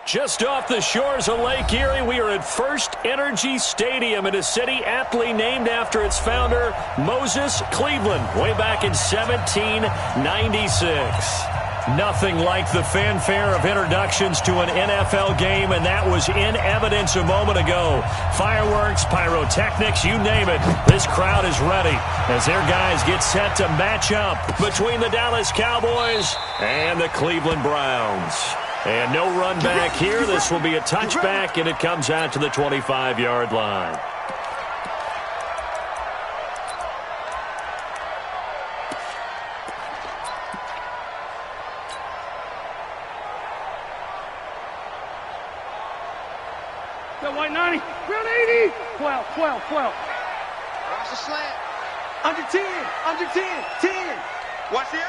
Just off the shores of Lake Erie, we are at First Energy Stadium in a city aptly named after its founder, Moses Cleveland, way back in 1796. Nothing like the fanfare of introductions to an NFL game, and that was in evidence a moment ago. Fireworks, pyrotechnics, you name it. This crowd is ready as their guys get set to match up between the Dallas Cowboys and the Cleveland Browns. And no run back here. This will be a touchback, and it comes out to the 25-yard line. Got white 90, ground 80, 12. Watch the slant. Under 10, 10. Watch the edge.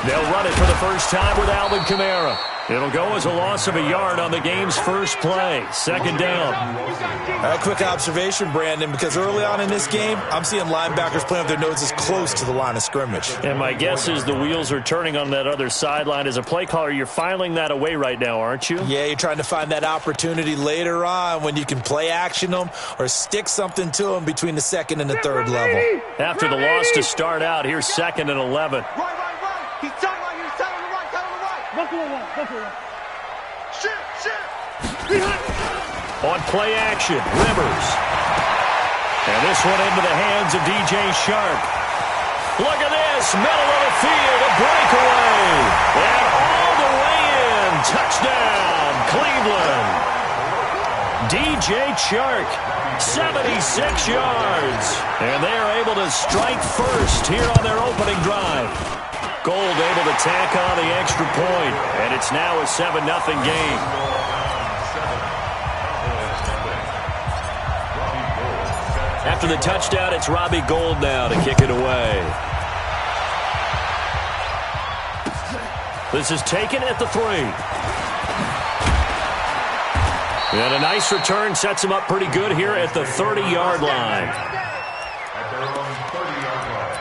They'll run it for the first time with Alvin Kamara. It'll go as a loss of a yard on the game's first play. Second down. A quick observation, Brandon, because early on in this game, I'm seeing linebackers playing with their noses close to the line of scrimmage. And my guess is the wheels are turning on that other sideline. As a play caller, you're filing that away right now, aren't you? Yeah, you're trying to find that opportunity later on when you can play action them or stick something to them between the second and the third level. After the loss to start out, here's 2nd and 11. Right. He's tight on the right. Buffalo one. Shift. On play action, Rivers. And this one into the hands of DJ Shark. Look at this, middle of the field, a breakaway. And all the way in, touchdown, Cleveland. DJ Chark, 76 yards. And they are able to strike first here on their opening drive. Gold able to tack on the extra point, and it's now a 7-0 game. After the touchdown, it's Robbie Gould now to kick it away. This is taken at the 3. And a nice return sets him up pretty good here at the 30-yard line. At their own 30-yard line.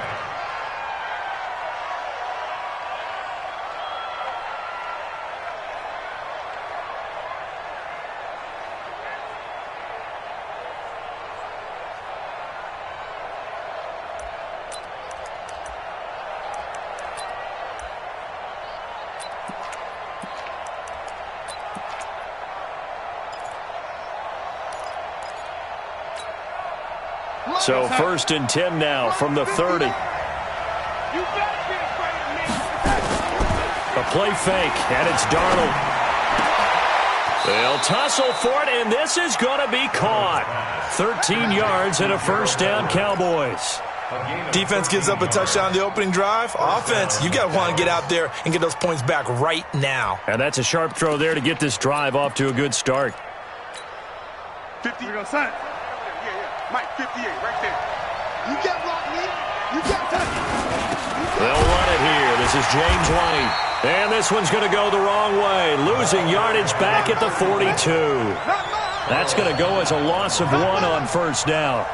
So 1st and 10 now from the 30. A play fake, and it's Darnold. They'll tussle for it, and this is going to be caught. 13 yards and a first down, Cowboys. Defense gives up a touchdown on the opening drive. Offense, you got to want to get out there and get those points back right now. And that's a sharp throw there to get this drive off to a good start. 50. We're going to sign it. Mike, 58, right there. You can't block me. You can't touch me. They'll run it here. This is James White. And this one's going to go the wrong way. Losing yardage back at the 42. That's going to go as a loss of 1 on first down.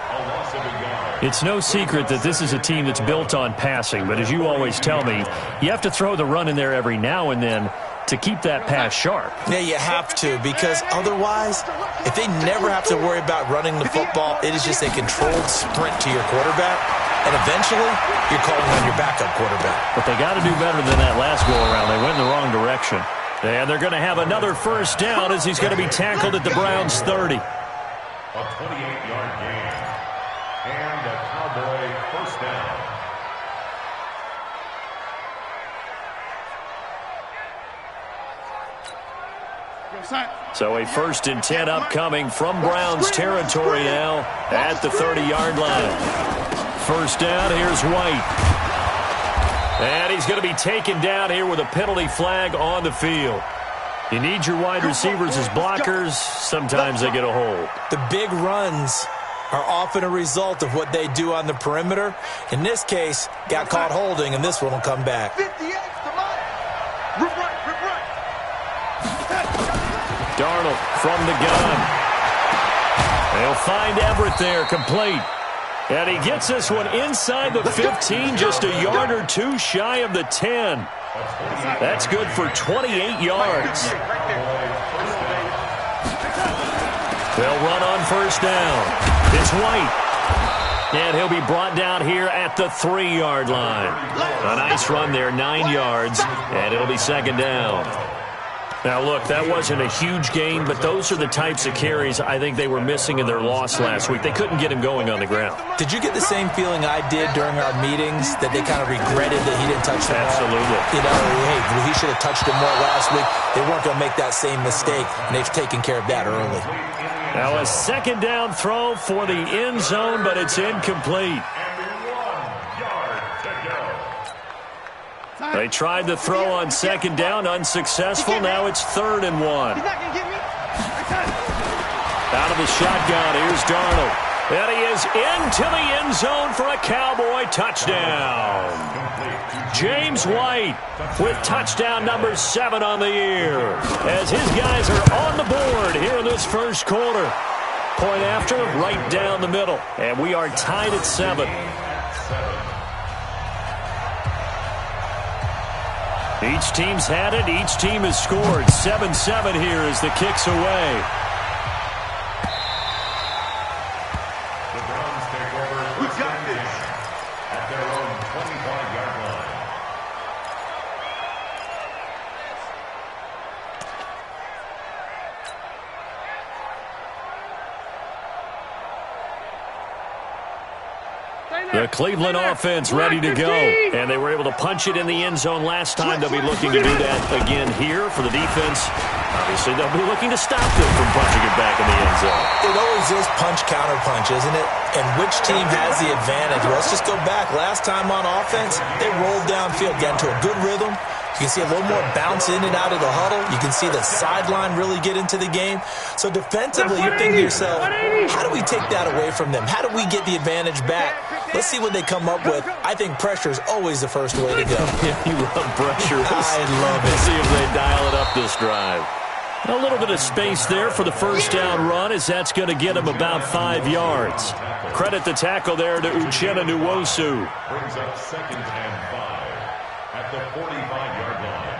It's no secret that this is a team that's built on passing, but as you always tell me, you have to throw the run in there every now and then to keep that pass sharp. Yeah, you have to, because otherwise, if they never have to worry about running the football, it is just a controlled sprint to your quarterback, and eventually, you're calling on your backup quarterback. But they got to do better than that last go-around. They went in the wrong direction. And they're going to have another first down as he's going to be tackled at the Browns' 30. A 28-yard gain. And a Cowboy first down. So a 1st and 10 upcoming from Browns territory now at the 30-yard line. First down, here's White. And he's going to be taken down here with a penalty flag on the field. You need your wide receivers as blockers. Sometimes they get a hold. The big runs are often a result of what they do on the perimeter. In this case, got caught holding, and this one will come back. 58 to line. Rip right. Darnold from the gun. They'll find Everett there, complete. And he gets this one inside the 15, just a yard or two shy of the 10. That's good for 28 yards. They'll run on first down. It's White. And he'll be brought down here at the 3-yard line. A nice run there, 9 yards, and it'll be second down. Now, look, that wasn't a huge gain, but those are the types of carries I think they were missing in their loss last week. They couldn't get him going on the ground. Did you get the same feeling I did during our meetings, that they kind of regretted that he didn't touch the ball? Absolutely. You know, hey, he should have touched it more last week. They weren't going to make that same mistake, and they've taken care of that early. Now a second down throw for the end zone, but it's incomplete. They tried the throw on second down, unsuccessful. Now it's 3rd and 1. Out of the shotgun, here's Darnold. And he is into the end zone for a Cowboy touchdown. James White with touchdown number 7 on the year, as his guys are on the board here in this first quarter. Point after, right down the middle. And we are tied at 7. Each team's had it. Each team has scored. 7-7 here as the kick's away. The Browns take over first and 10 at their own 25-yard line. The Cleveland offense ready to go. And they were able to punch it in the end zone last time. They'll be looking to do that again here for the defense. Obviously, they'll be looking to stop them from punching it back in the end zone. It always is punch-counter-punch, isn't it? And which team has the advantage? Well, let's just go back. Last time on offense, they rolled downfield, got into a good rhythm. You can see a little more bounce in and out of the huddle. You can see the sideline really get into the game. So defensively, you're thinking to yourself, how do we take that away from them? How do we get the advantage back? Let's see what they come up with. I think pressure is always the first way to go. Yeah, you love pressure. I love it. Let's see if they dial it up this drive. A little bit of space there for the first down run, as that's going to get him about 5 yards. Credit the tackle there to Uchenna Nwosu. Brings up 2nd and 5 at the 45-yard line.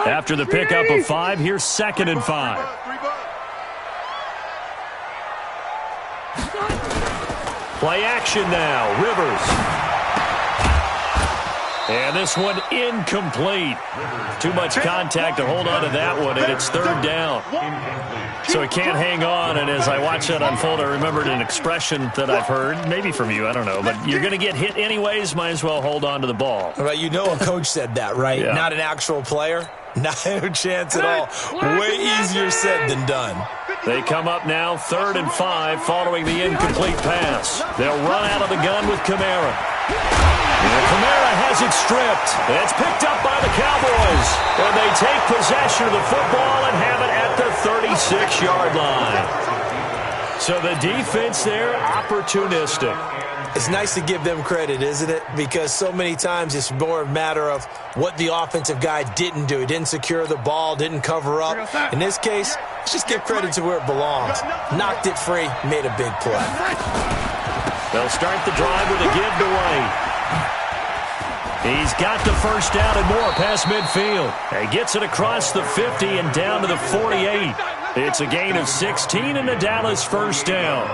After the pickup of 5, here's 2nd and 5. Play action now. Rivers. And this one incomplete. Too much contact to hold on to that one, and it's 3rd down. So he can't hang on, and as I watch that unfold, I remembered an expression that I've heard, maybe from you, I don't know, but you're going to get hit anyways, might as well hold on to the ball. Well, you know a coach said that, right? Yeah. Not an actual player. Not a chance at all. Way easier said than done. They come up now 3rd and 5 following the incomplete pass. They'll run out of the gun with Kamara. And Kamara has it stripped. It's picked up by the Cowboys. And they take possession of the football and have it at the 36-yard line. So the defense there, opportunistic. It's nice to give them credit, isn't it? Because so many times it's more a matter of what the offensive guy didn't do. He didn't secure the ball, didn't cover up. In this case, let's just give credit to where it belongs. Knocked it free, made a big play. They'll start the drive with a give to White. He's got the first down and more past midfield. He gets it across the 50 and down to the 48. It's a gain of 16 and a Dallas first down.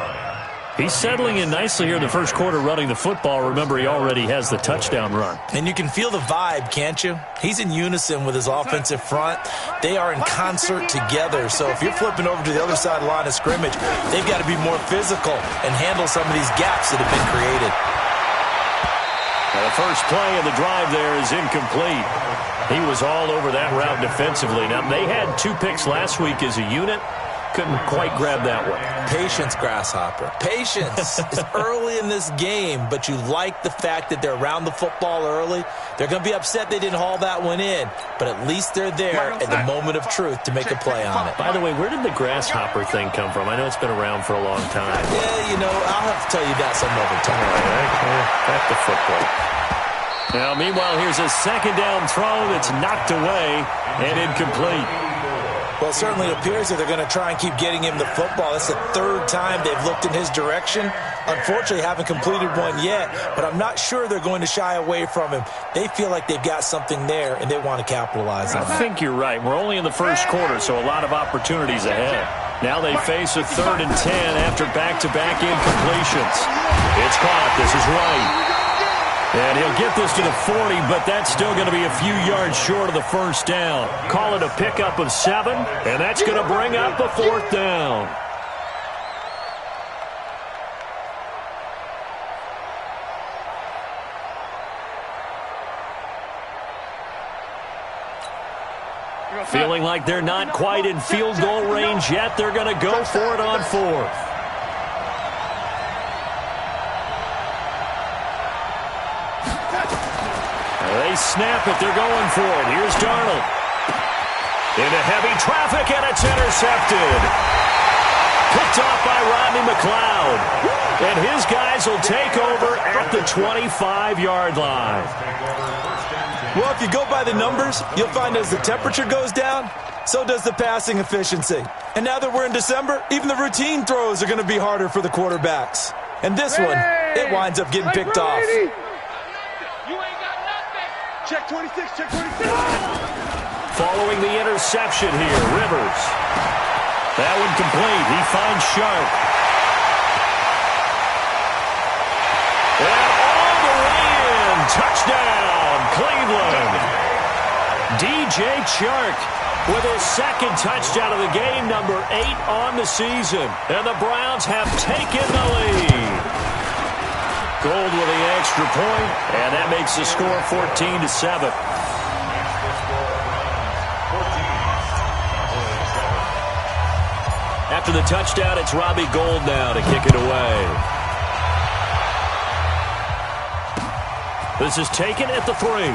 He's settling in nicely here in the first quarter running the football. Remember, he already has the touchdown run. And you can feel the vibe, can't you? He's in unison with his offensive front. They are in concert together. So if you're flipping over to the other side of the line of scrimmage, they've got to be more physical and handle some of these gaps that have been created. Now the first play of the drive there is incomplete. He was all over that route defensively. Now, they had 2 picks last week as a unit. Couldn't quite grab that one. Patience, Grasshopper. Patience. It's early in this game, but you like the fact that they're around the football early. They're going to be upset they didn't haul that one in, but at least they're there at the moment of truth to make a play on it. By the way, where did the Grasshopper thing come from? I know it's been around for a long time. Yeah, you know, I'll have to tell you that some other time. All right, back to football. Now, meanwhile, here's a second down throw that's knocked away and incomplete. Well, it certainly appears that they're going to try and keep getting him the football. That's the third time they've looked in his direction. Unfortunately, haven't completed one yet, but I'm not sure they're going to shy away from him. They feel like they've got something there, and they want to capitalize on it. I think you're right. We're only in the first quarter, so a lot of opportunities ahead. Now they face a 3rd and 10 after back-to-back incompletions. It's caught. This is White. And he'll get this to the 40, but that's still going to be a few yards short of the first down. Call it a pickup of 7, and that's going to bring up the 4th down. Feeling like they're not quite in field goal range yet, they're going to go for it on 4th. They snap it. They're going for it. Here's Darnold. Into heavy traffic, and it's intercepted. Picked off by Rodney McLeod. And his guys will take over at the 25-yard line. Well, if you go by the numbers, you'll find as the temperature goes down, so does the passing efficiency. And now that we're in December, even the routine throws are going to be harder for the quarterbacks. And this one, it winds up getting picked off. Check 26, check 26. Following the interception here, Rivers. That one complete. He finds Sharp. And all the way in. Touchdown, Cleveland. DJ Chark with his 2nd touchdown of the game, number 8 on the season. And the Browns have taken the lead. Gold with the extra point, and that makes the score 14-7. After the touchdown, it's Robbie Gould now to kick it away. This is taken at the 3.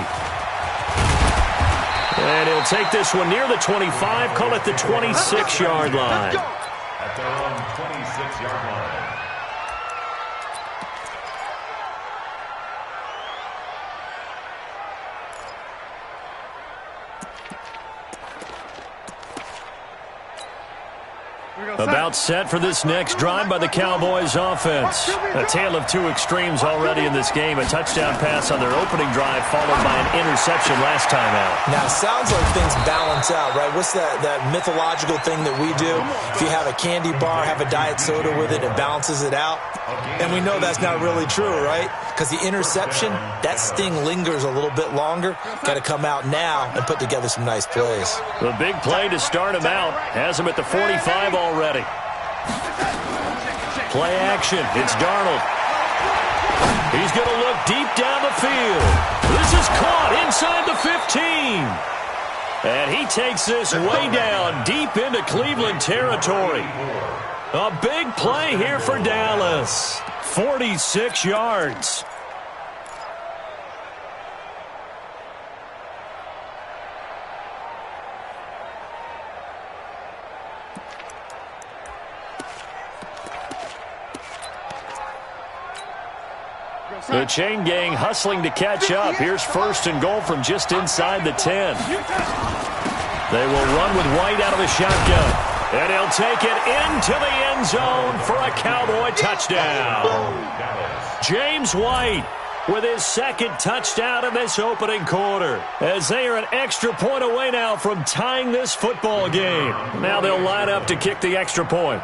And he'll take this one near the 25, call it the 26-yard line. At their own 26-yard line. About set for this next drive by the Cowboys offense. A tale of two extremes already in this game. A touchdown pass on their opening drive followed by an interception last time out. Now, it sounds like things balance out, right? What's that mythological thing that we do? If you have a candy bar, have a diet soda with it, it balances it out. And we know that's not really true, right? Because the interception, that sting lingers a little bit longer. Got to come out now and put together some nice plays. The big play to start him out has him at the 45 already. Play action. It's Darnold. He's going to look deep down the field. This is caught inside the 15. And he takes this way down deep into Cleveland territory. A big play here for Dallas. 46 yards. The chain gang hustling to catch up. Here's 1st and goal from just inside the 10. They will run with White out of the shotgun. And he'll take it into the end zone for a Cowboy touchdown. James White with his 2nd touchdown in this opening quarter. As they are an extra point away now from tying this football game. Now they'll line up to kick the extra point.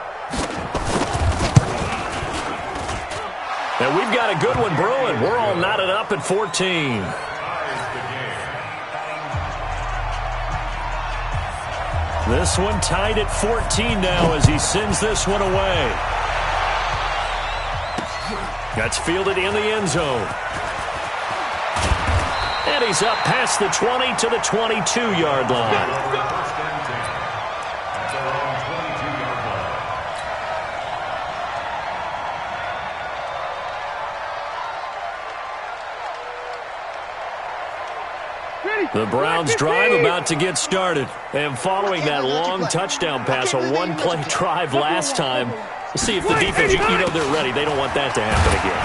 And we've got a good one brewing. We're all knotted up at 14. This one tied at 14 now as he sends this one away. That's fielded in the end zone. And he's up past the 20 to the 22-yard line. The Browns drive about to get started. And following that long touchdown pass, a one-play drive last time, we'll see if the defense, you know they're ready. They don't want that to happen again.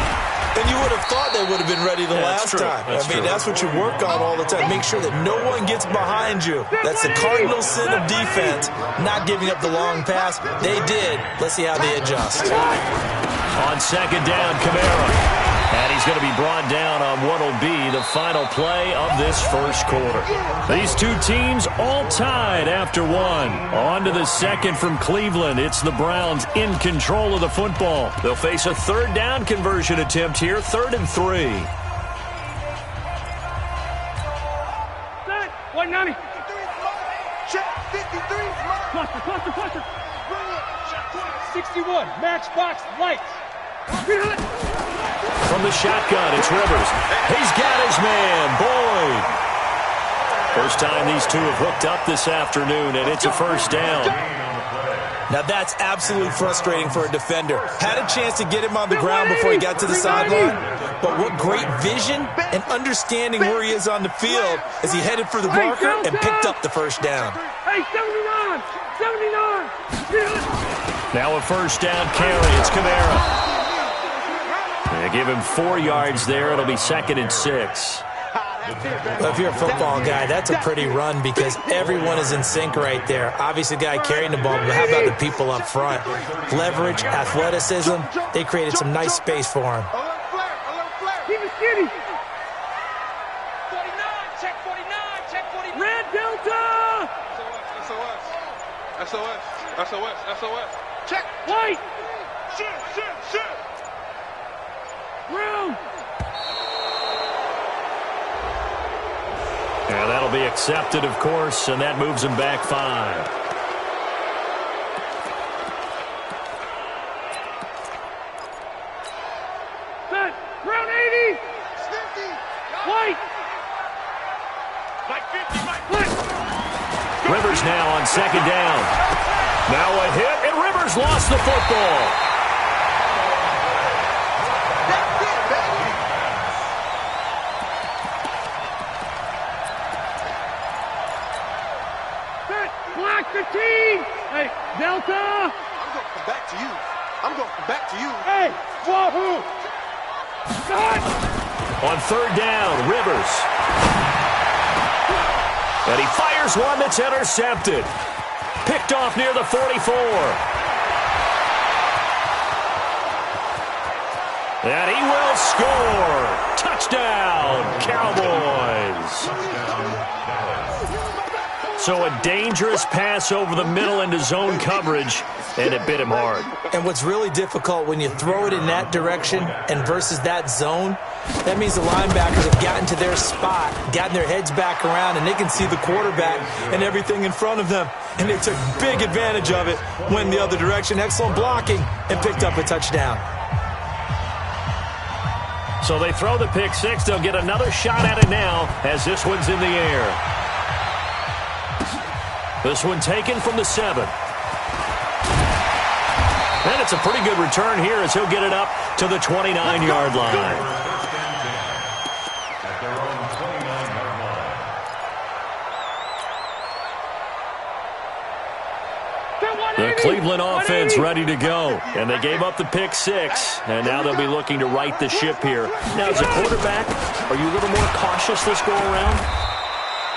And you would have thought they would have been ready the last time. That's what you work on all the time. Make sure that no one gets behind you. That's the cardinal sin of defense, not giving up the long pass. They did. Let's see how they adjust. On second down, Kamara. And he's going to be brought down on what will be the final play of this first quarter. These two teams all tied after one. On to the second from Cleveland. It's the Browns in control of the football. They'll face a third down conversion attempt here, 3rd and 3. Set. 190. Check 53. Cluster. 61. Matchbox lights. From the shotgun, it's Rivers. He's got his man, Boyd. First time these two have hooked up this afternoon, and it's a first down. Now that's absolutely frustrating for a defender. Had a chance to get him on the ground before he got to the sideline, but what great vision and understanding where he is on the field as he headed for the marker and picked up the first down. Hey, 79. Now a first down carry. It's Kamara. They give him 4 yards there. It'll be 2nd and 6. Well, if you're a football guy, that's a pretty run because everyone is in sync right there. Obviously, the guy carrying the ball, but how about the people up front? Leverage, athleticism, they created some nice space for him. Keep it skinny. 49, check 49. Red Delta. SOS. Check. White. Shit. Room. Yeah, that'll be accepted, of course, and that moves him back 5. Set. Round 80. White. Like 50. Rivers now on second down. Now a hit, and Rivers lost the football. Black 15. Hey, Delta. I'm going to come back to you. Hey, Wahoo. Cut. On third down, Rivers. And he fires one that's intercepted. Picked off near the 44. And he will score. Touchdown, Cowboys. So a dangerous pass over the middle into zone coverage, and it bit him hard. And what's really difficult when you throw it in that direction and versus that zone, that means the linebackers have gotten to their spot, gotten their heads back around, and they can see the quarterback and everything in front of them. And they took big advantage of it, went the other direction, excellent blocking, and picked up a touchdown. So they throw the pick six. They'll get another shot at it now as this one's in the air. This one taken from the 7. And it's a pretty good return here as he'll get it up to the 29-yard line. At their own 29-yard line. The Cleveland offense ready to go. And they gave up the pick six, and now they'll be looking to right the ship here. Now, as a quarterback, are you a little more cautious this go around?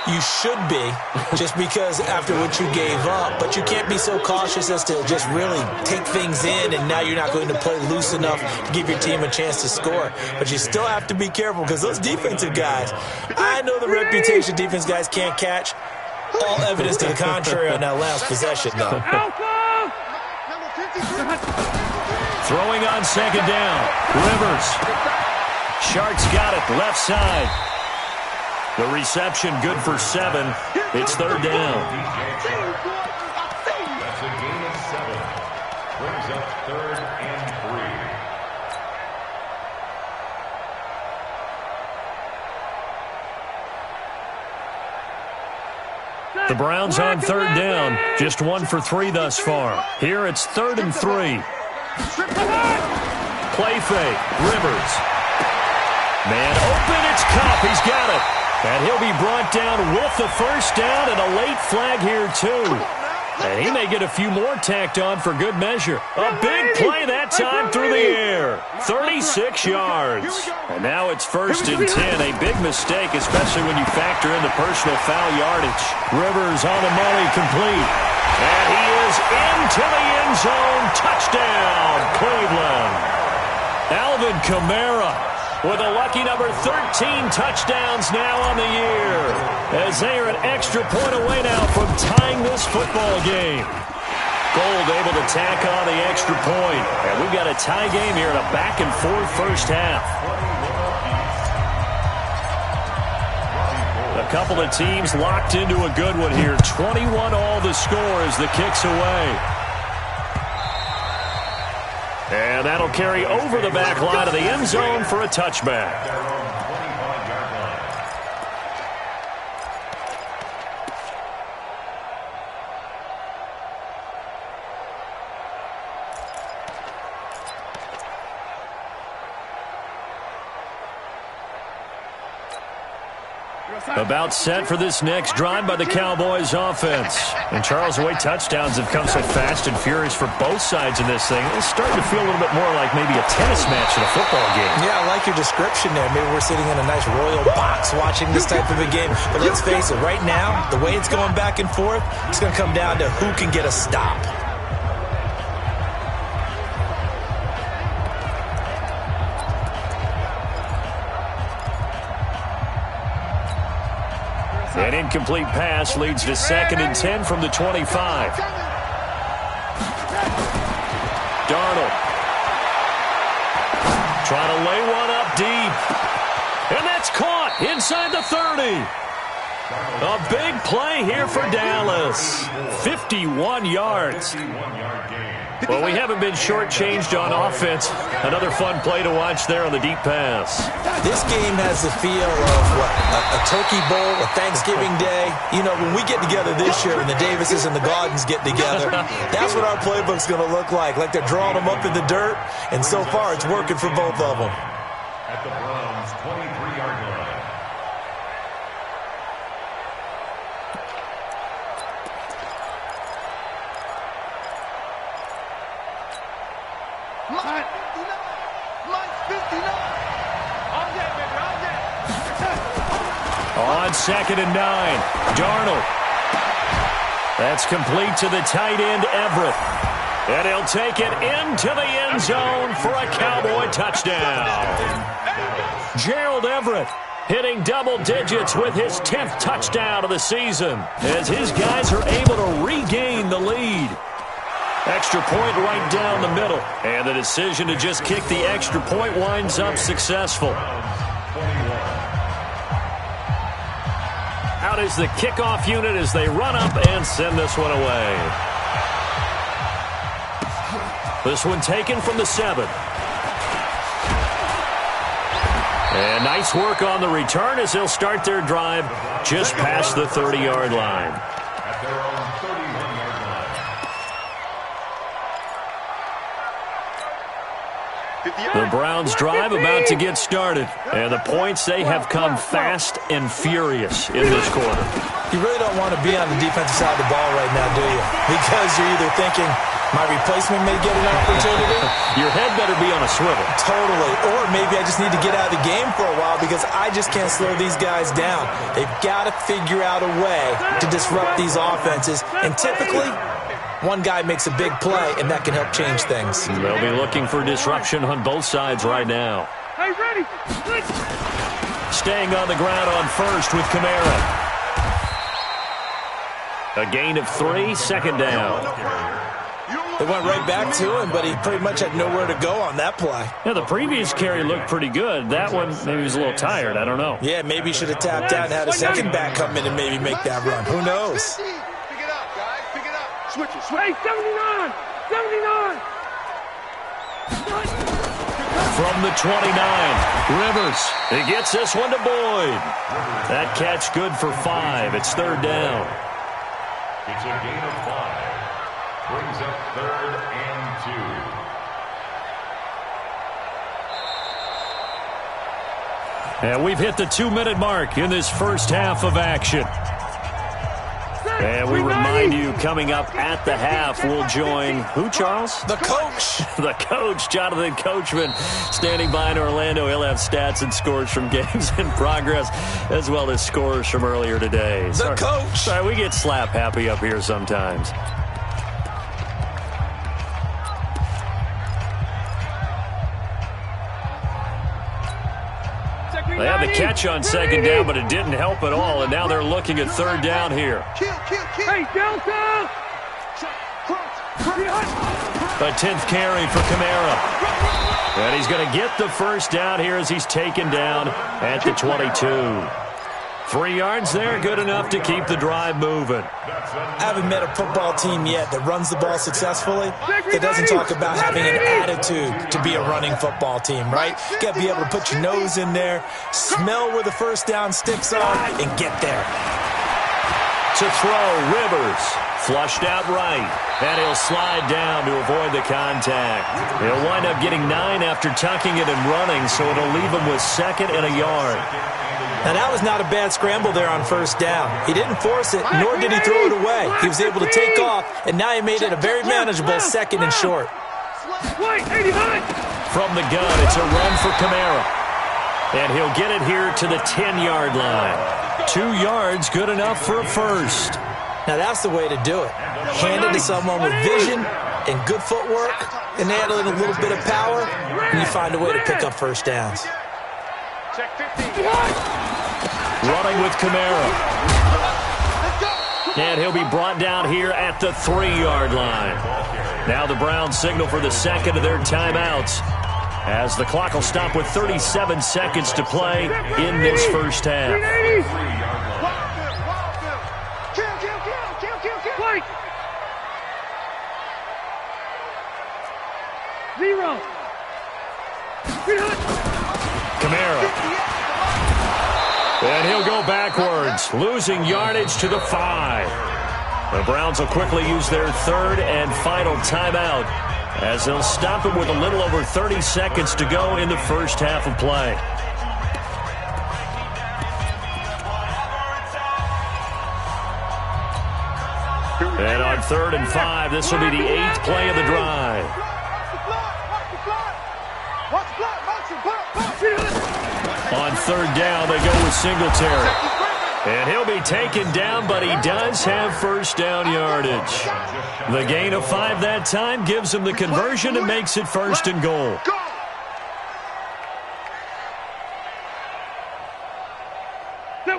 You should be, just because after what you gave up, but you can't be so cautious as to just really take things in, and now you're not going to play loose enough to give your team a chance to score. But you still have to be careful because those defensive guys, I know the reputation defense guys can't catch. All evidence to the contrary on that last possession, though. Throwing on second down. Rivers. Shark's got it, left side. The reception good for 7. It's third down. That's a gain of 7. Brings up 3rd and 3. The Browns on third down. Just 1 for 3 thus far. Here it's 3rd and 3. Play fake. Rivers. Man open. It's Kupp. He's got it. And he'll be brought down with the first down and a late flag here, too. And he may get a few more tacked on for good measure. A big play that time through the air. 36 yards. And now it's 1st and 10. A big mistake, especially when you factor in the personal foul yardage. Rivers on the money, complete. And he is into the end zone. Touchdown, Cleveland. Alvin Kamara with a lucky number 13 touchdowns now on the year, as they are an extra point away now from tying this football game. Gold able to tack on the extra point. And we've got a tie game here in a back-and-forth first half. A couple of teams locked into a good one here. 21 all the score as the kick's away. And that'll carry over the back line of the end zone for a touchback. About set for this next drive by the Cowboys offense. And Charles, the way touchdowns have come so fast and furious for both sides in this thing, it's starting to feel a little bit more like maybe a tennis match in a football game. Yeah, I like your description there. Maybe we're sitting in a nice royal box watching this type of a game. But let's face it, right now, the way it's going back and forth, it's going to come down to who can get a stop. An incomplete pass leads to 2nd and 10 from the 25. Darnold trying to lay one up deep. And that's caught inside the 30. A big play here for Dallas. 51 yards. Well, we haven't been shortchanged on offense. Another fun play to watch there on the deep pass. This game has the feel of, what, a turkey bowl, a Thanksgiving day. You know, when we get together this year and the Davises and the Gaudens get together, that's what our playbook's going to look like they're drawing them up in the dirt, and so far it's working for both of them. At the Browns' 23-yard line. On 2nd and 9, Darnold. That's complete to the tight end, Everett. And he'll take it into the end zone for a Cowboy touchdown. Gerald Everett hitting double digits with his 10th touchdown of the season, as his guys are able to regain the lead. Extra point right down the middle. And the decision to just kick the extra point winds up successful. Out is the kickoff unit as they run up and send this one away. This one taken from the 7. And nice work on the return as they'll start their drive just past the 30-yard line. At their own 31-yard line. The Browns drive about to get started. And the points, they have come fast and furious in this quarter. You really don't want to be on the defensive side of the ball right now, do you? Because you're either thinking, my replacement may get an opportunity. Your head better be on a swivel. Totally. Or maybe I just need to get out of the game for a while because I just can't slow these guys down. They've got to figure out a way to disrupt these offenses. And typically, one guy makes a big play, and that can help change things. They'll be looking for disruption on both sides right now. Hey, ready? Staying on the ground on first with Kamara. A gain of 3, 2nd down. They went right back to him, but he pretty much had nowhere to go on that play. Yeah, the previous carry looked pretty good. That one, maybe he was a little tired. I don't know. Yeah, maybe he should have tapped out and had a second back come in and maybe make that run. Who knows? Pick it up, guys. Pick it up. Switch it. Hey, 79! 79! From the 29, Rivers. He gets this one to Boyd. That catch good for 5. It's 3rd down. It's a gain of 5. Brings up 3rd and 2. And we've hit the 2-minute mark in this first half of action. And we remind you, coming up at the half, we'll join who, Charles? The coach. The coach, Jonathan Coachman, standing by in Orlando. He'll have stats and scores from games in progress, as well as scores from earlier today. The coach. Sorry, we get slap happy up here sometimes. They had the catch on second down, but it didn't help at all, and now they're looking at third down here. Hey, Delta! A 10th carry for Kamara. And he's going to get the first down here as he's taken down at the 22. 3 yards there, good enough to keep the drive moving. I haven't met a football team yet that runs the ball successfully that doesn't talk about having an attitude to be a running football team, right? You got to be able to put your nose in there, smell where the first down sticks are, and get there. To throw, Rivers, flushed out right, and he'll slide down to avoid the contact. He'll wind up getting 9 after tucking it and running, so it'll leave him with 2nd and a yard. Now, that was not a bad scramble there on first down. He didn't force it, nor did he throw it away. He was able to take off, and now he made it a very manageable 2nd and short. From the gun, it's a run for Kamara. And he'll get it here to the 10-yard line. 2 yards, good enough for a first. Now, that's the way to do it. Hand it to someone with vision and good footwork, and add a little bit of power, and you find a way to pick up first downs. Running with Kamara. And he'll be brought down here at the 3-yard line. Now the Browns signal for the second of their timeouts, as the clock will stop with 37 seconds to play in this first half. Zero. Kamara. And he'll go backwards, losing yardage to the 5. The Browns will quickly use their 3rd and final timeout, as they'll stop it with a little over 30 seconds to go in the first half of play. And on 3rd and 5, this will be the 8th play of the drive. On 3rd down, they go with Singletary. And he'll be taken down, but he does have first down yardage. The gain of 5 that time gives him the conversion and makes it 1st and goal.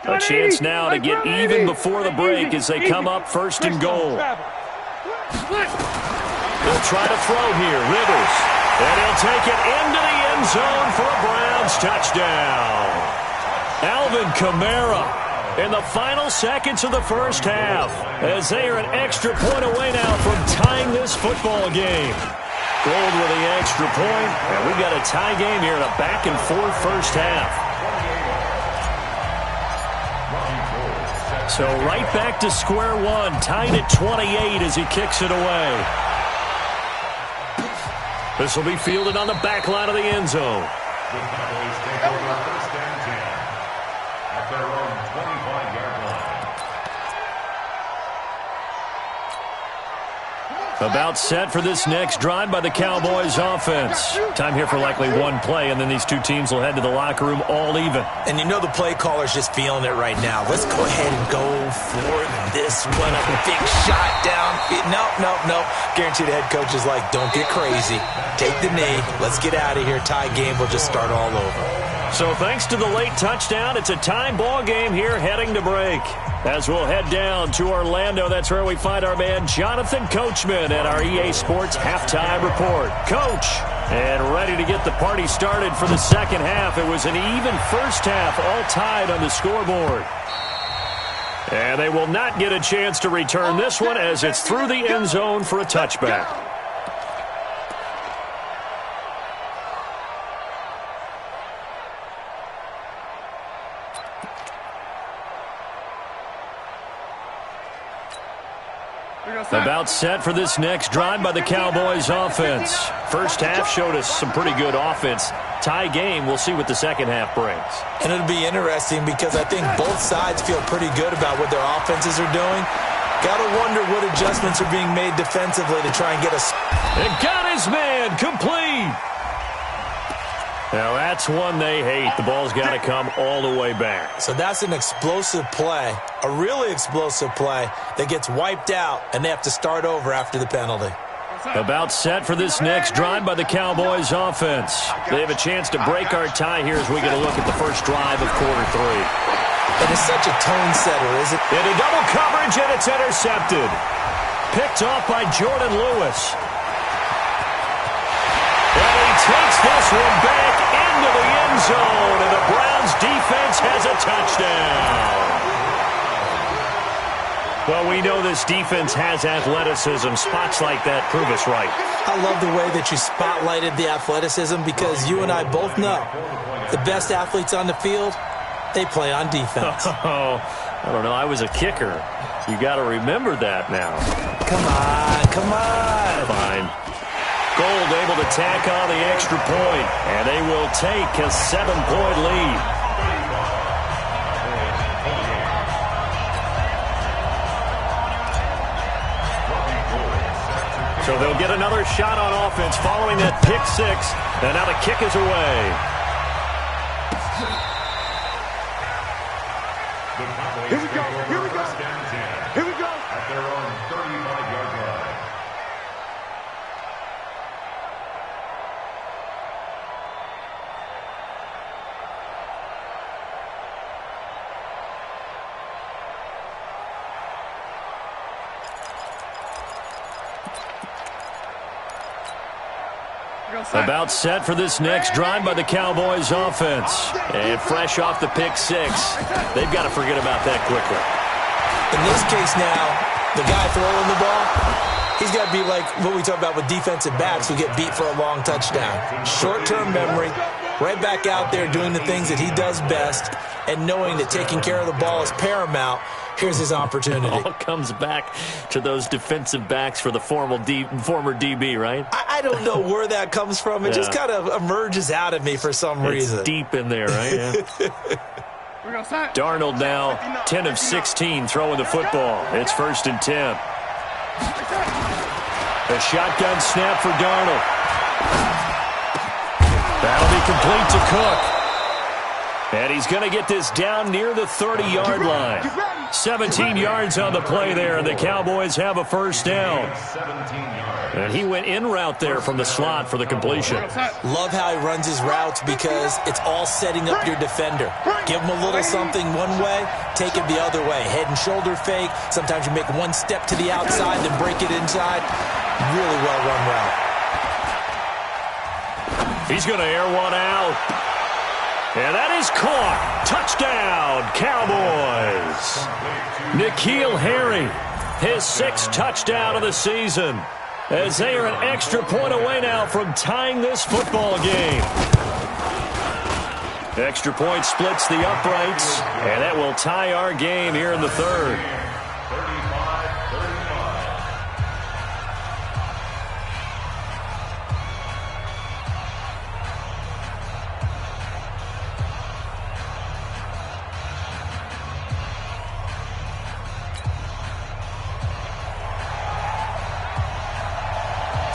A chance now to get even before the break as they come up 1st and goal. They'll try to throw here, Rivers. And he'll take it into the end zone for a Browns touchdown. Alvin Kamara in the final seconds of the first half, as they are an extra point away now from tying this football game. Gold with the extra point, and we've got a tie game here in a back-and-forth first half. So right back to square one, tied at 28 as he kicks it away. This will be fielded on the back line of the end zone. The Cowboys take over 1st and 10 at their own 25-yard line. About set for this next drive by the Cowboys offense. Time here for likely one play, and then these two teams will head to the locker room all even. And you know the play caller's just feeling it right now. Let's go ahead and go for this one. A big shot down. Nope. Guarantee the head coach is like, don't get crazy. Take the knee. Let's get out of here. Tie game. We'll just start all over. So thanks to the late touchdown, it's a tie ball game here heading to break. As we'll head down to Orlando, that's where we find our man Jonathan Coachman at our EA Sports Halftime Report. Coach, and ready to get the party started for the second half. It was an even first half, all tied on the scoreboard. And they will not get a chance to return this one as it's through the end zone for a touchback. About set for this next drive by the Cowboys offense. First half showed us some pretty good offense. Tie game, we'll see what the second half brings. And it'll be interesting because I think both sides feel pretty good about what their offenses are doing. Got to wonder what adjustments are being made defensively to try and get us. And got his man complete. Now that's one they hate. The ball's got to come all the way back. So that's an explosive play, a really explosive play that gets wiped out, and they have to start over after the penalty. About set for this next drive by the Cowboys offense. They have a chance to break our tie here as we get a look at the first drive of quarter 3. It is such a tone setter, isn't it? Into double coverage, and it's intercepted. Picked off by Jordan Lewis. And he takes this one back into the end zone, and the Browns defense has a touchdown. Well, we know this defense has athleticism. Spots like that prove us right. I love the way that you spotlighted the athleticism because you and I both know the best athletes on the field, they play on defense. Oh, I don't know. I was a kicker. You got to remember that now. Come on, come on. Fine. Gold able to tack on the extra point, and they will take a 7-point lead. So they'll get another shot on offense following that pick 6, and now the kick is away. Here we go. Here we go. Here we go. At their own 35-yard line. About set for this next drive by the Cowboys offense. And fresh off the pick 6, they've got to forget about that quickly. In this case now, the guy throwing the ball, he's got to be like what we talk about with defensive backs who get beat for a long touchdown. Short-term memory, right back out there doing the things that he does best, and knowing that taking care of the ball is paramount. Here's his opportunity. It all comes back to those defensive backs for the former DB, right? I don't know where that comes from. It just kind of emerges out of me for some reason. It's deep in there, right? Yeah. Darnold now 10 of 16 throwing the football. It's 1st and 10. A shotgun snap for Darnold. That'll be complete to Cook. And he's going to get this down near the 30-yard line. 17 yards on the play there, and the Cowboys have a first down. And he went in route there from the slot for the completion. Love how he runs his routes because it's all setting up your defender. Give him a little something one way, take it the other way. Head and shoulder fake. Sometimes you make one step to the outside, then break it inside. Really well-run route. He's going to air one out. And that is caught. Touchdown, Cowboys. N'Keal Harry, his 6th touchdown of the season, as they are an extra point away now from tying this football game. Extra point splits the uprights, and that will tie our game here in the 3rd.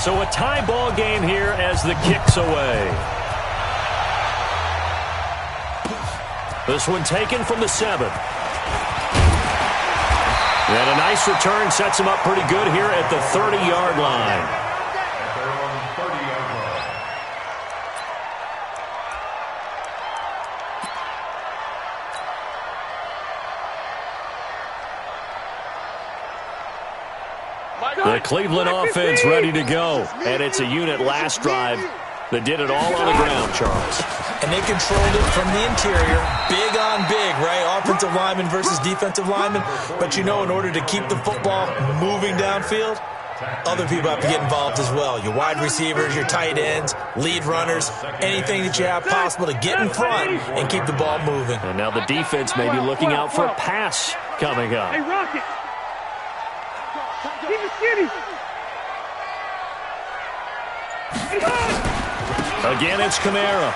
So a tie ball game here as the kick's away. This one taken from the 7. And a nice return sets him up pretty good here at the 30-yard line. At their own 30-yard line. The Cleveland offense ready to go. And it's a unit last drive that did it all on the ground, Charles. And they controlled it from the interior. Big on big, right? Offensive lineman versus defensive lineman. But you know, in order to keep the football moving downfield, other people have to get involved as well. Your wide receivers, your tight ends, lead runners, anything that you have possible to get in front and keep the ball moving. And now the defense may be looking out for a pass coming up. Hey, Rocket. Keep it skinny. Again, it's Kamara.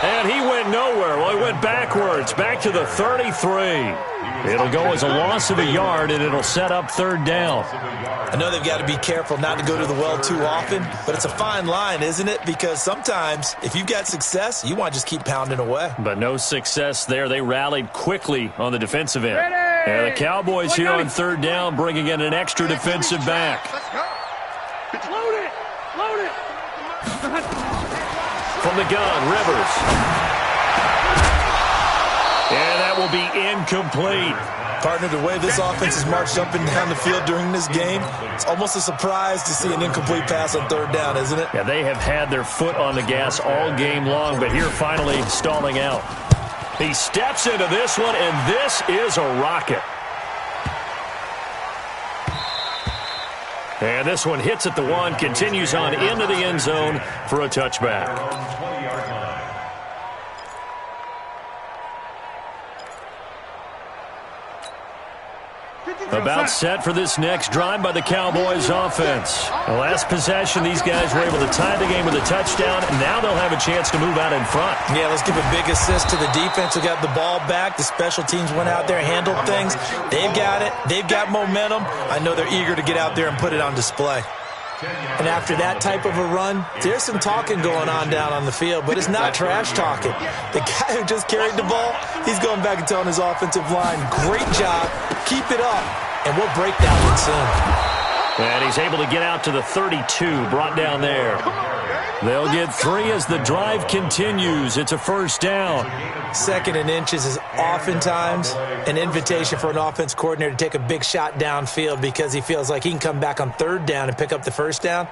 And he went went nowhere. Well, he went backwards, back to the 33. It'll go as a loss of a yard, and it'll set up third down. I know they've got to be careful not to go to the well too often, but it's a fine line, isn't it? Because sometimes if you've got success, you want to just keep pounding away. But no success there. They rallied quickly on the defensive end. And the Cowboys here on third down bringing in an extra defensive back. Load it! Load it! From the gun, Rivers. And that will be incomplete. Partner, the way this offense has marched up and down the field during this game, it's almost a surprise to see an incomplete pass on third down, isn't it? Yeah, they have had their foot on the gas all game long, but here finally stalling out. He steps into this one, and this is a rocket. And this one hits at the one, continues on into the end zone for a touchback. About set for this next drive by the Cowboys offense. The last possession, these guys were able to tie the game with a touchdown. Now they'll have a chance to move out in front. Yeah, let's give a big assist to the defense who got the ball back. The special teams went out there, handled things. They've got it. They've got momentum. I know they're eager to get out there and put it on display. And after that type of a run, there's some talking going on down on the field, but it's not trash talking. The guy who just carried the ball, he's going back and telling his offensive line, great job, keep it up, and we'll break that one soon. And he's able to get out to the 32, brought down there. They'll get 3 as the drive continues. It's a first down. 2nd and inches is oftentimes an invitation for an offense coordinator to take a big shot downfield because he feels like he can come back on third down and pick up the first down.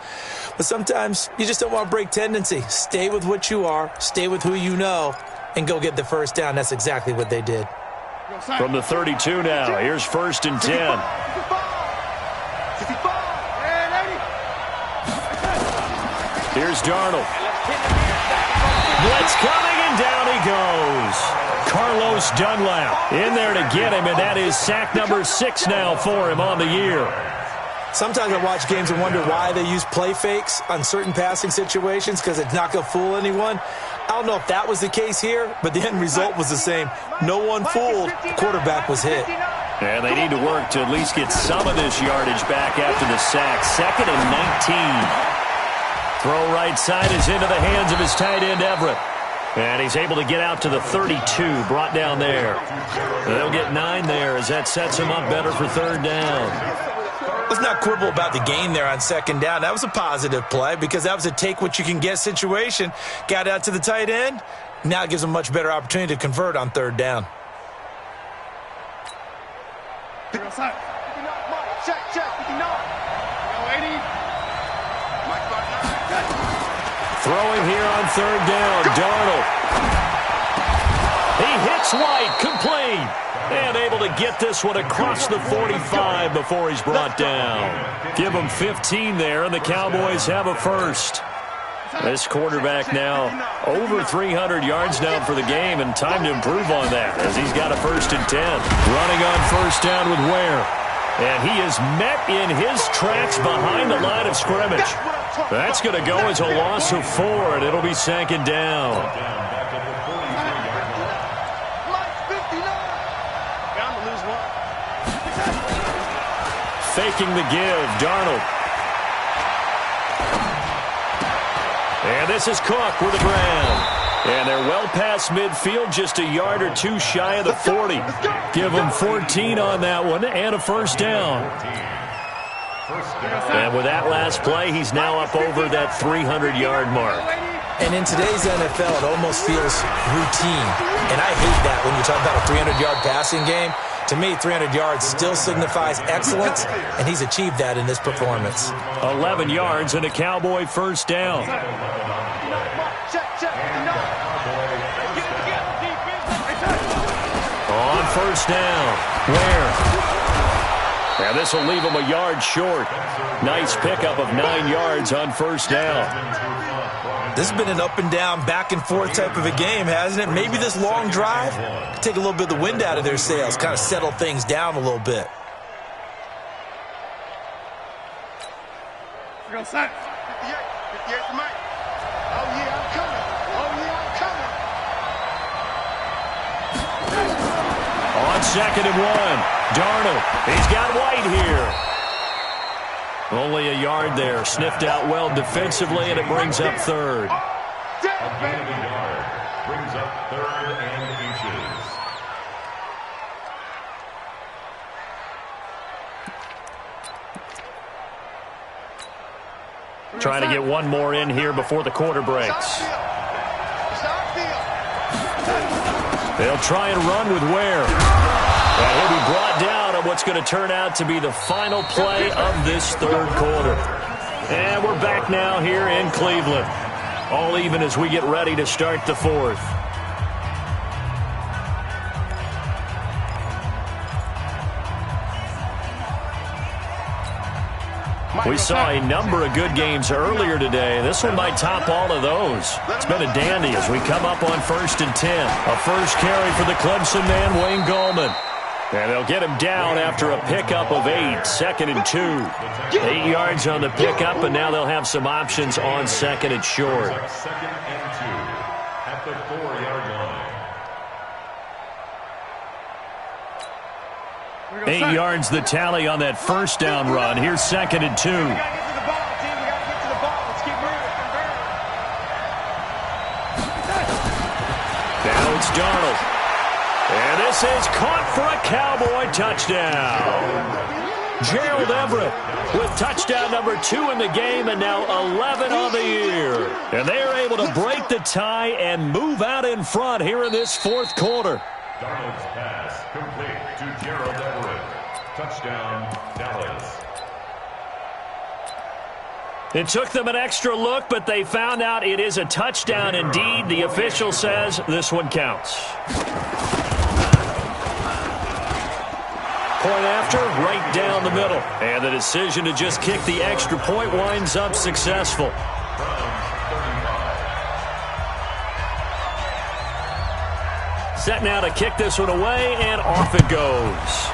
But sometimes you just don't want to break tendency. Stay with what you are, stay with who you know, and go get the first down. That's exactly what they did. From the 32 now, here's 1st and 10. Here's Darnold. Blitz coming, and down he goes. Carlos Dunlap in there to get him, and that is sack number 6 now for him on the year. Sometimes I watch games and wonder why they use play fakes on certain passing situations because it's not going to fool anyone. I don't know if that was the case here, but the end result was the same. No one fooled. The quarterback was hit. And they need to work to at least get some of this yardage back after the sack. 2nd and 19. Throw right side is into the hands of his tight end, Everett. And he's able to get out to the 32, brought down there. They'll get 9 there as that sets him up better for third down. Let's not quibble about the gain there on 2nd down. That was a positive play because that was a take-what-you-can-get situation. Got out to the tight end. Now it gives him a much better opportunity to convert on third down. Throwing here on third down, Darnold. He hits White, complete. And able to get this one across the 45 before he's brought down. Give him 15 there, and the Cowboys have a first. This quarterback now over 300 yards now for the game, and time to improve on that as he's got a 1st and 10. Running on first down with Ware. And he is met in his tracks behind the line of scrimmage. That's going to go as a loss of 4, and it'll be 2nd down. Faking the give, Darnold. And this is Cook with the ground. And they're well past midfield, just a yard or 2 shy of the 40. Give them 14 on that one and a first down. And with that last play, he's now up over that 300-yard mark. And in today's NFL, it almost feels routine. And I hate that when you talk about a 300-yard passing game. To me, 300 yards still signifies excellence, and he's achieved that in this performance. 11 yards and a Cowboy first down. On first down, Ware. Now this will leave him a yard short. Nice pickup of 9 yards on first down. This has been an up and down, back and forth type of a game, hasn't it? Maybe this long drive could take a little bit of the wind out of their sails, kind of settle things down a little bit. Go set. 58 to Mike. Oh, yeah, I'm coming. Oh, yeah, I'm coming. 2nd and 1. Darnold, he's got White here. Only a yard there. Sniffed out well defensively, and it brings up 3rd. A gain of a yard brings up 3rd and inches. Trying to get one more in here before the quarter breaks. They'll try and run with Ware. And he'll be brought down on what's going to turn out to be the final play of this 3rd quarter. And we're back now here in Cleveland. All even as we get ready to start the 4th. We saw a number of good games earlier today. This one might top all of those. It's been a dandy as we come up on 1st and 10. A first carry for the Clemson man, Wayne Gallman. And they'll get him down after a pickup of 8, 2nd and 2. 8 yards on the pickup, and now they'll have some options on 2nd and short. 2nd and 2 at the 4-yard line. 8 yards the tally on that first down run. Here's 2nd and 2. We got to get to the ball, team. We got to get to the ball. Let's keep moving. Now it's Darnold. And this is caught for a Cowboy touchdown. Gerald Everett with touchdown number 2 in the game and now 11 on the year. And they are able to break the tie and move out in front here in this 4th quarter. Darnold's pass complete to Gerald Everett. Touchdown, Dallas. It took them an extra look, but they found out it is a touchdown indeed. The official says this one counts. Point after, right down the middle. And the decision to just kick the extra point winds up successful. Set now to kick this one away, and off it goes.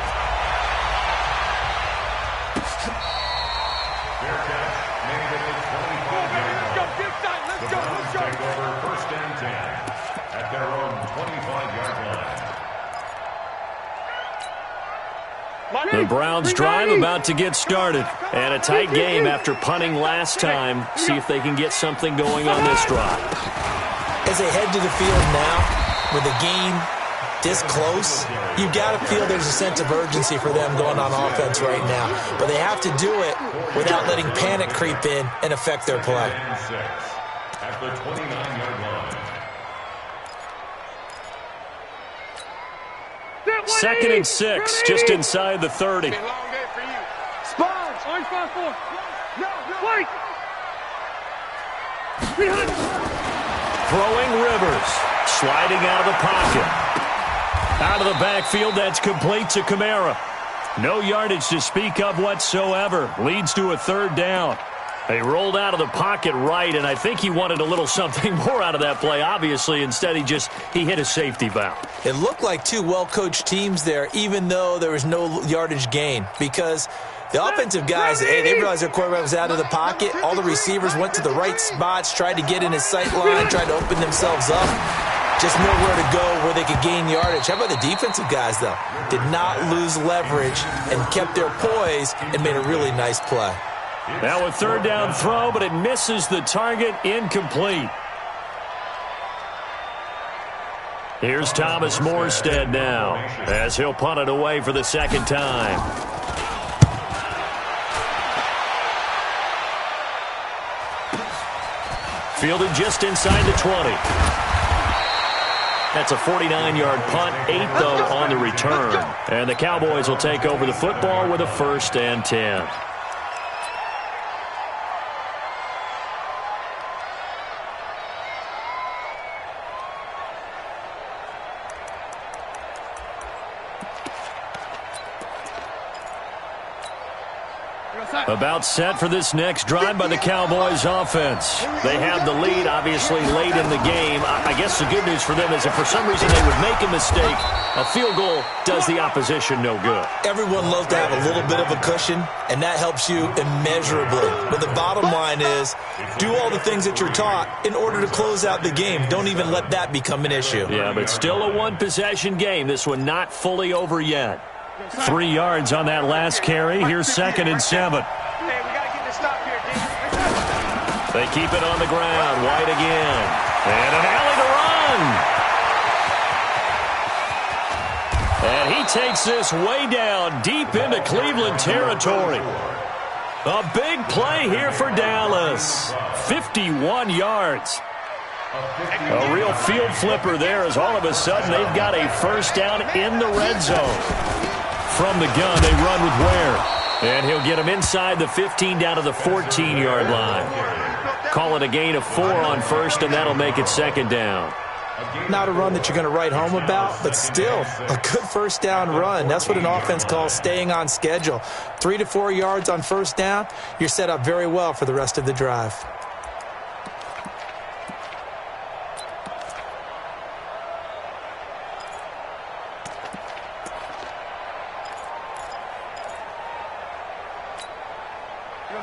Fair catch made at the 25-yard line. The Browns take over 1st and 10 at their own 25-yard line. The Browns drive about to get started. And a tight game after punting last time. See if they can get something going on this drive. As they head to the field now, with the game this close, you've got to feel there's a sense of urgency for them going on offense right now. But they have to do it without letting panic creep in and affect their play. At the 29-yard line. 2nd and 6, just inside the 30. Long day for you. Sponge. Orange 5-4. No. Wait. Behind. Throwing Rivers. Sliding out of the pocket. Out of the backfield, that's complete to Kamara. No yardage to speak of whatsoever. Leads to a 3rd down. They rolled out of the pocket right, and I think he wanted a little something more out of that play, obviously. Instead, he hit a safety valve. It looked like 2 well-coached teams there, even though there was no yardage gain, because the offensive guys, they realized their quarterback was out of the pocket. All the receivers went to the right spots, tried to get in his sight line, tried to open themselves up. Just nowhere to go where they could gain yardage. How about the defensive guys, though? Did not lose leverage and kept their poise and made a really nice play. Now a 3rd down throw, but it misses the target, incomplete. Here's Thomas Morstead now, as he'll punt it away for the 2nd time. Fielded just inside the 20. That's a 49-yard punt, 8, though, on the return. And the Cowboys will take over the football with a 1st and 10. About set for this next drive by the Cowboys offense. They have the lead, obviously, late in the game. I guess the good news for them is if for some reason they would make a mistake, a field goal does the opposition no good. Everyone loves to have a little bit of a cushion, and that helps you immeasurably. But the bottom line is, do all the things that you're taught in order to close out the game. Don't even let that become an issue. Yeah, but still a one-possession game. This one not fully over yet. 3 yards on that last carry. Here's 2nd and 7. Hey, we got to get this stop here, D. They keep it on the ground. White again. And an alley to run. And he takes this way down deep into Cleveland territory. A big play here for Dallas. 51 yards. A real field flipper there as all of a sudden they've got a first down in the red zone. From the gun, they run with Ware. And he'll get him inside the 15 down to the 14-yard line. Call it a gain of 4 on first, and that'll make it 2nd down. Not a run that you're going to write home about, but still a good first down run. That's what an offense calls staying on schedule. 3 to 4 yards on first down, you're set up very well for the rest of the drive.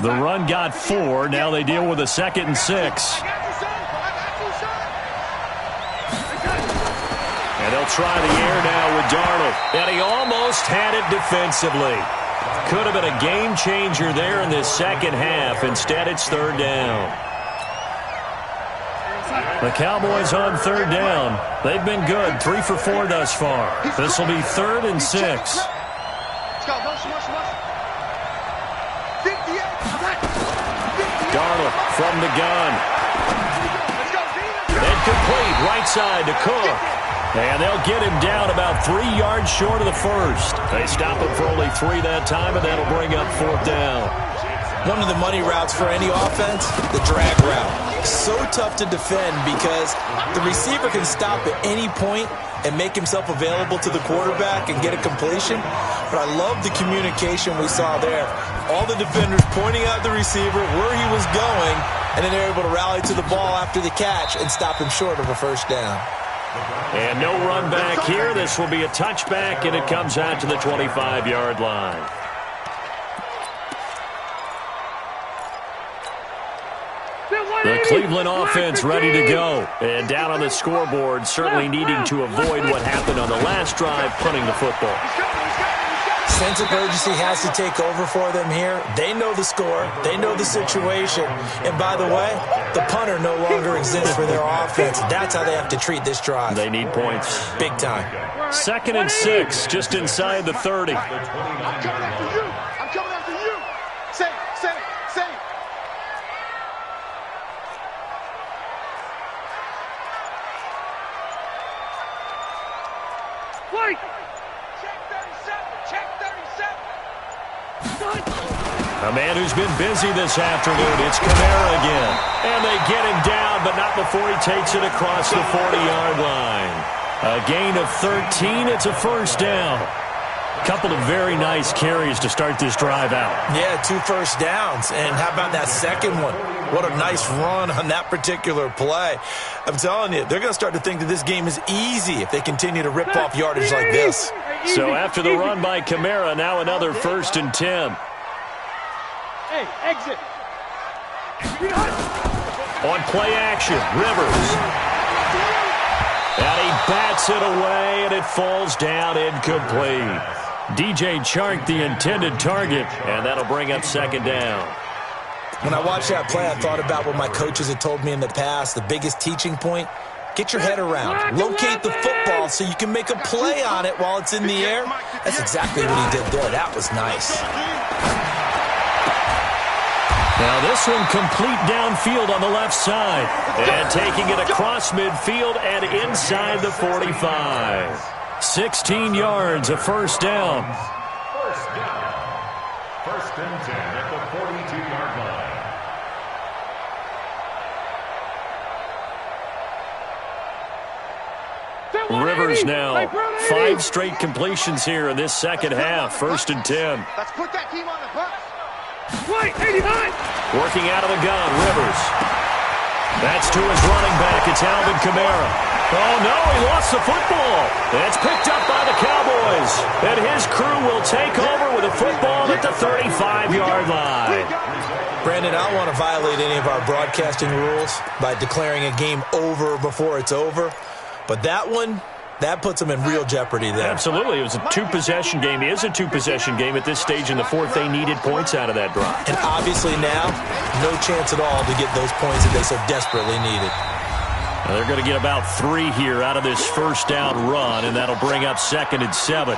The run got 4. Now they deal with a 2nd and 6. And they'll try the air now with Darnold. And he almost had it defensively. Could have been a game changer there in this second half. Instead, it's 3rd down. The Cowboys on 3rd down. They've been good. 3 for 4 thus far. This will be 3rd and 6. Darnold from the gun. Incomplete, right side to Cook. And they'll get him down about 3 yards short of the first. They stop him for only 3 that time, and that'll bring up 4th down. One of the money routes for any offense, the drag route. So tough to defend because the receiver can stop at any point and make himself available to the quarterback and get a completion. But I love the communication we saw there. All the defenders pointing out the receiver where he was going, and then they're able to rally to the ball after the catch and stop him short of a first down. And no run back here. This will be a touchback, and it comes out to the 25-yard line. The Cleveland offense ready to go. And down on the scoreboard, certainly needing to avoid what happened on the last drive, punting the football. Sense of urgency has to take over for them here. They know the score. They know the situation. And by the way, the punter no longer exists for their offense. That's how they have to treat this drive. They need points. Big time. 2nd and 6, just inside the 30. I'm coming after you. I'm coming after you. Say. Wait! Check 37. A man who's been busy this afternoon. It's Kamara again. And they get him down, but not before he takes it across the 40-yard line. A gain of 13. It's a first down. Couple of very nice carries to start this drive out. Yeah, 2 first downs. And how about that second one? What a nice run on that particular play. I'm telling you, they're going to start to think that this game is easy if they continue to rip off yardage like this. So after the run by Kamara, now another 1st and 10. Hey, exit. On play action, Rivers. And he bats it away, and it falls down incomplete. DJ Chark, the intended target, and that'll bring up 2nd down. When I watched that play, I thought about what my coaches had told me in the past. The biggest teaching point, get your head around. Locate the football so you can make a play on it while it's in the air. That's exactly what he did there. That was nice. Now this one complete downfield on the left side. And taking it across midfield and inside the 45. 16 yards, a first down. First down. 1st and 10 at the 42-yard line. Rivers now. 5 straight completions here in this second half. 1st and 10. Let's put that team on the bus. Wait, 80 high. Working out of the gun, Rivers. That's to his running back. It's Alvin Kamara. Oh, no, he lost the football. And it's picked up by the Cowboys. And his crew will take over with a football at the 35-yard line. Brandon, I don't want to violate any of our broadcasting rules by declaring a game over before it's over. But that one, that puts them in real jeopardy there. Absolutely. It was a two-possession game. It is a two-possession game at this stage in the fourth. They needed points out of that drive. And obviously now, no chance at all to get those points that they so desperately needed. Now they're going to get about 3 here out of this first down run, and that'll bring up 2nd and 7.